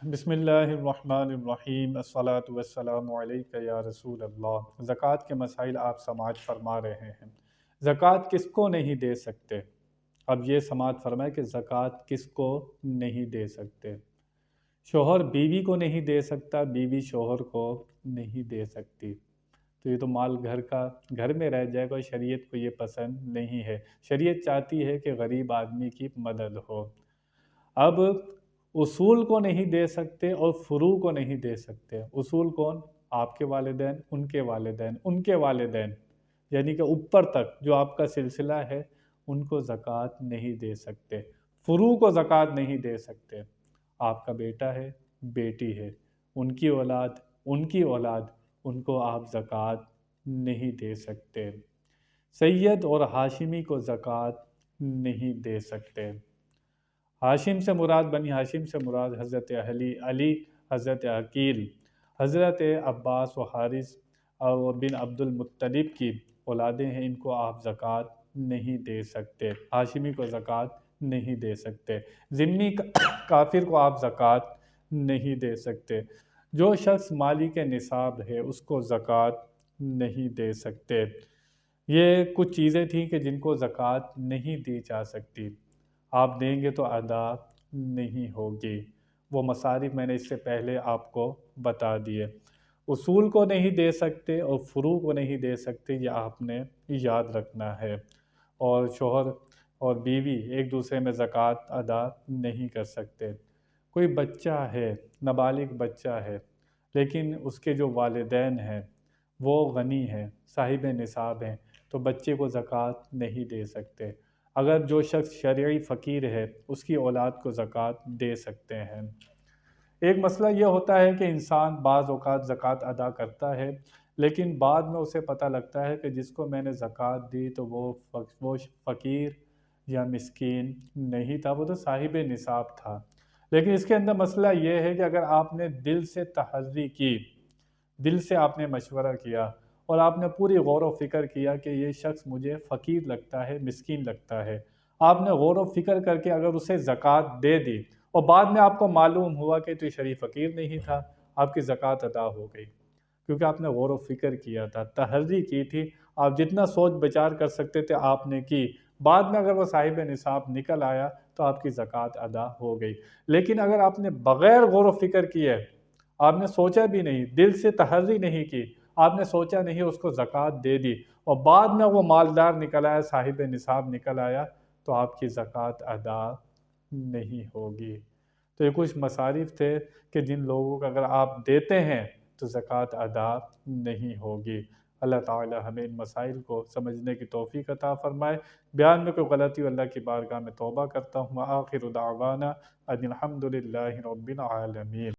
بسم اللہ الرحمن الرحیم، الصلاۃ والسلام علیک یا رسول اللہ۔ زکوٰۃ کے مسائل آپ سماعت فرما رہے ہیں۔ زکوٰۃ کس کو نہیں دے سکتے؟ اب یہ سماعت فرمائے کہ زکوٰۃ کس کو نہیں دے سکتے۔ شوہر بیوی کو نہیں دے سکتا، بیوی شوہر کو نہیں دے سکتی۔ تو یہ تو مال گھر میں رہ جائے گا، شریعت کو یہ پسند نہیں ہے۔ شریعت چاہتی ہے کہ غریب آدمی کی مدد ہو۔ اب اصول کو نہیں دے سکتے اور فروع کو نہیں دے سکتے۔ اصول کون؟ آپ کے والدین، ان کے والدین، ان کے والدین، یعنی کہ اوپر تک جو آپ کا سلسلہ ہے، ان کو زکوٰۃ نہیں دے سکتے۔ فروع کو زکوٰۃ نہیں دے سکتے۔ آپ کا بیٹا ہے، بیٹی ہے، ان کی اولاد، ان کی اولاد، ان کو آپ زکوٰۃ نہیں دے سکتے۔ سید اور ہاشمی کو زکوٰۃ نہیں دے سکتے۔ ہاشم سے مراد، بنی ہاشم سے مراد حضرت علی، حضرت عقیل، حضرت عباس و حارث اور بن عبد المطلب کی اولادیں ہیں، ان کو آپ زکوٰۃ نہیں دے سکتے۔ ہاشمی کو زکوٰۃ نہیں دے سکتے۔ ذمی کافر کو آپ زکوٰۃ نہیں دے سکتے۔ جو شخص مالک نصاب ہے اس کو زکوٰۃ نہیں دے سکتے۔ یہ کچھ چیزیں تھیں کہ جن کو زکوٰۃ نہیں دی جا سکتی۔ آپ دیں گے تو ادا نہیں ہوگی۔ وہ مصارف میں نے اس سے پہلے آپ کو بتا دیے۔ اصول کو نہیں دے سکتے اور فروع کو نہیں دے سکتے، یہ آپ نے یاد رکھنا ہے۔ اور شوہر اور بیوی ایک دوسرے میں زکوٰۃ ادا نہیں کر سکتے۔ کوئی بچہ ہے، نابالغ بچہ ہے، لیکن اس کے جو والدین ہیں وہ غنی ہیں، صاحب نصاب ہیں، تو بچے کو زکوٰۃ نہیں دے سکتے۔ اگر جو شخص شرعی فقیر ہے اس کی اولاد کو زکوٰۃ دے سکتے ہیں۔ ایک مسئلہ یہ ہوتا ہے کہ انسان بعض اوقات زکوٰۃ ادا کرتا ہے، لیکن بعد میں اسے پتہ لگتا ہے کہ جس کو میں نے زکوٰۃ دی تو وہ فقیر یا مسکین نہیں تھا، وہ تو صاحب نصاب تھا۔ لیکن اس کے اندر مسئلہ یہ ہے کہ اگر آپ نے دل سے تحری کی، دل سے آپ نے مشورہ کیا اور آپ نے پوری غور و فکر کیا کہ یہ شخص مجھے فقیر لگتا ہے، مسکین لگتا ہے، آپ نے غور و فکر کر کے اگر اسے زکوٰۃ دے دی اور بعد میں آپ کو معلوم ہوا کہ تو یہ شریف فقیر نہیں تھا، آپ کی زکوٰۃ ادا ہو گئی، کیونکہ آپ نے غور و فکر کیا تھا، تحری کی تھی۔ آپ جتنا سوچ بچار کر سکتے تھے آپ نے کی، بعد میں اگر وہ صاحب نصاب نکل آیا تو آپ کی زکوٰۃ ادا ہو گئی۔ لیکن اگر آپ نے بغیر غور و فکر کیے، آپ نے سوچا بھی نہیں، دل سے تحری نہیں کی، آپ نے سوچا نہیں، اس کو زکوٰۃ دے دی اور بعد میں وہ مالدار نکل آیا، صاحب نصاب نکل آیا، تو آپ کی زکوٰۃ ادا نہیں ہوگی۔ تو یہ کچھ مصارف تھے کہ جن لوگوں کو اگر آپ دیتے ہیں تو زکوٰۃ ادا نہیں ہوگی۔ اللہ تعالی ہمیں ان مسائل کو سمجھنے کی توفیق عطا فرمائے۔ بیان میں کوئی غلطی ہو اللہ کی بارگاہ میں توبہ کرتا ہوں۔ آخر دعوانا ان الحمد للہ رب العالمین۔